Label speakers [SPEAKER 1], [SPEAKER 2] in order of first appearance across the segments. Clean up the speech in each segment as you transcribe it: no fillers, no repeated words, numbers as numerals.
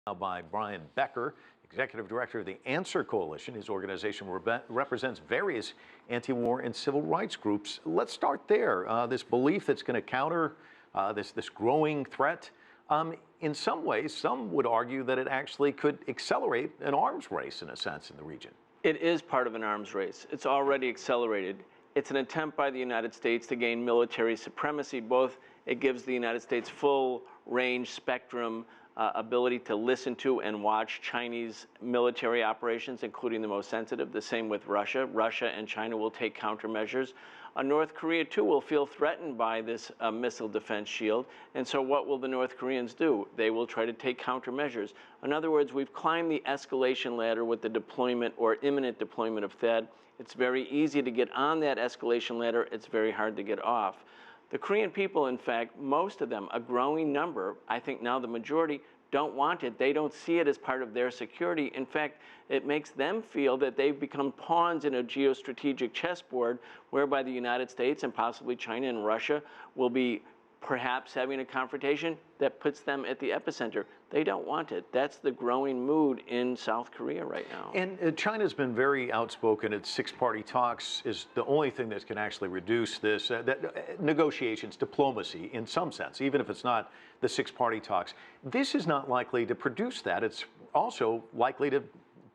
[SPEAKER 1] Now by Brian Becker, Executive Director of the Answer Coalition. His organization represents various anti-war and civil rights groups. Let's start there. This belief that's going to counter this growing threat. In some ways, some would argue that it actually could accelerate an arms race, in a sense, in the region.
[SPEAKER 2] It is part of an arms race. It's already accelerated. It's an attempt by the United States to gain military supremacy. Both it gives the United States full range spectrum ability to listen to and watch Chinese military operations, including the most sensitive. The same with Russia. Russia and China will take countermeasures. North Korea, too, will feel threatened by this missile defense shield. And so what will the North Koreans do? They will try to take countermeasures. In other words, we've climbed the escalation ladder with the deployment or imminent deployment of THAAD. It's very easy to get on that escalation ladder. It's very hard to get off. The Korean people, in fact, most of them, a growing number, I think now the majority, don't want it. They don't see it as part of their security. In fact, it makes them feel that they've become pawns in a geostrategic chessboard whereby the United States and possibly China and Russia will be perhaps having a confrontation that puts them at the epicenter. They don't want it. That's the growing mood in South Korea right now.
[SPEAKER 1] And China's been very outspoken. Its six-party talks is the only thing that can actually reduce this. Negotiations, diplomacy, in some sense, even if it's not the six-party talks. This is not likely to produce that. It's also likely to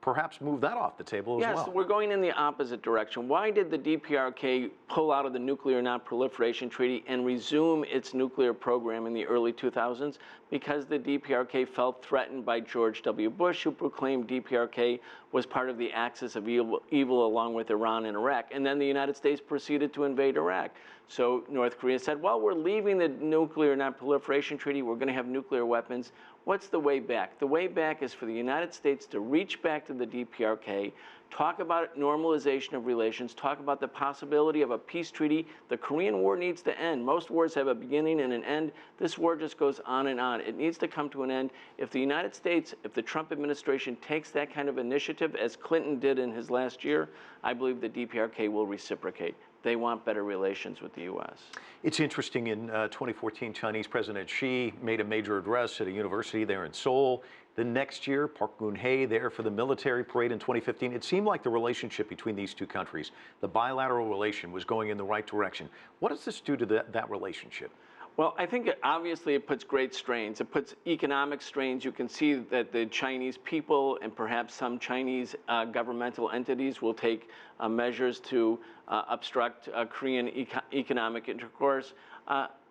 [SPEAKER 1] perhaps move that off the table as well.
[SPEAKER 2] Yes, we're going in the opposite direction. Why did the DPRK pull out of the Nuclear Non-Proliferation Treaty and resume its nuclear program in the early 2000s? Because the DPRK felt threatened by George W. Bush, who proclaimed DPRK was part of the axis of evil along with Iran and Iraq. And then the United States proceeded to invade Iraq. So North Korea said, well, we're leaving the Nuclear Non-Proliferation Treaty. We're going to have nuclear weapons. What's the way back? The way back is for the United States to reach back to the DPRK, talk about normalization of relations, talk about the possibility of a peace treaty. The Korean War needs to end. Most wars have a beginning and an end. This war just goes on and on. It needs to come to an end. If the United States, if the Trump administration takes that kind of initiative, as Clinton did in his last year, I believe the DPRK will reciprocate. They want better relations with the U.S.
[SPEAKER 1] It's interesting, in 2014, Chinese President Xi made a major address at a university there in Seoul. The next year, Park Geun-hye there for the military parade in 2015. It seemed like the relationship between these two countries, the bilateral relation, was going in the right direction. What does this do to that relationship?
[SPEAKER 2] Well, I think obviously it puts great strains. It puts economic strains. You can see that the Chinese people and perhaps some Chinese governmental entities will take measures to obstruct Korean economic intercourse.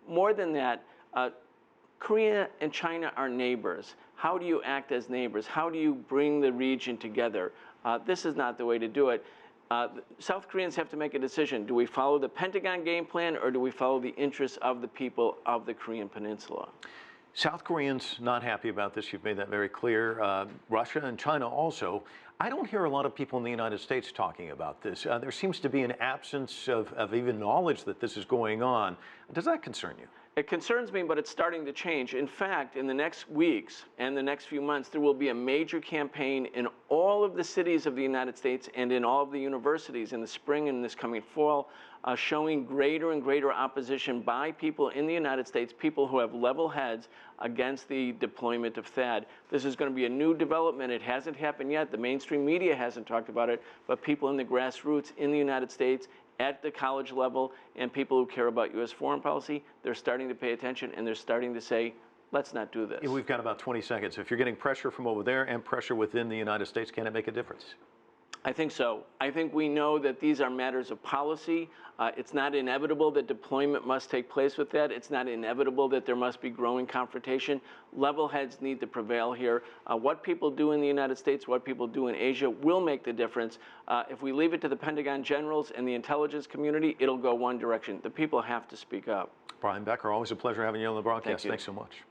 [SPEAKER 2] More than that, Korea and China are neighbors. How do you act as neighbors? How do you bring the region together? This is not the way to do it. South Koreans have to make a decision. Do we follow the Pentagon game plan, or do we follow the interests of the people of the Korean Peninsula?
[SPEAKER 1] South Koreans not happy about this. You've made that very clear. Russia and China also. I don't hear a lot of people in the United States talking about this. There seems to be an absence of even knowledge that this is going on. Does that concern you?
[SPEAKER 2] It concerns me, but it's starting to change. In fact, in the next weeks and the next few months, there will be a major campaign in all of the cities of the United States and in all of the universities in the spring and this coming fall, showing greater and greater opposition by people in the United States, people who have level heads against the deployment of THAAD. This is going to be a new development. It hasn't happened yet. The mainstream media hasn't talked about it, but people in the grassroots in the United States at the college level and people who care about U.S. foreign policy, they're starting to pay attention and they're starting to say, let's not do this.
[SPEAKER 1] We've got about 20 seconds. If you're getting pressure from over there and pressure within the United States, can it make a difference?
[SPEAKER 2] I think so. I think we know that these are matters of policy. It's not inevitable that deployment must take place with that. It's not inevitable that there must be growing confrontation. Level heads need to prevail here. What people do in the United States, what people do in Asia will make the difference. If we leave it to the Pentagon generals and the intelligence community, it'll go one direction. The people have to speak up.
[SPEAKER 1] Brian Becker, always a pleasure having you on the broadcast.
[SPEAKER 2] Thank you.
[SPEAKER 1] Thanks so much.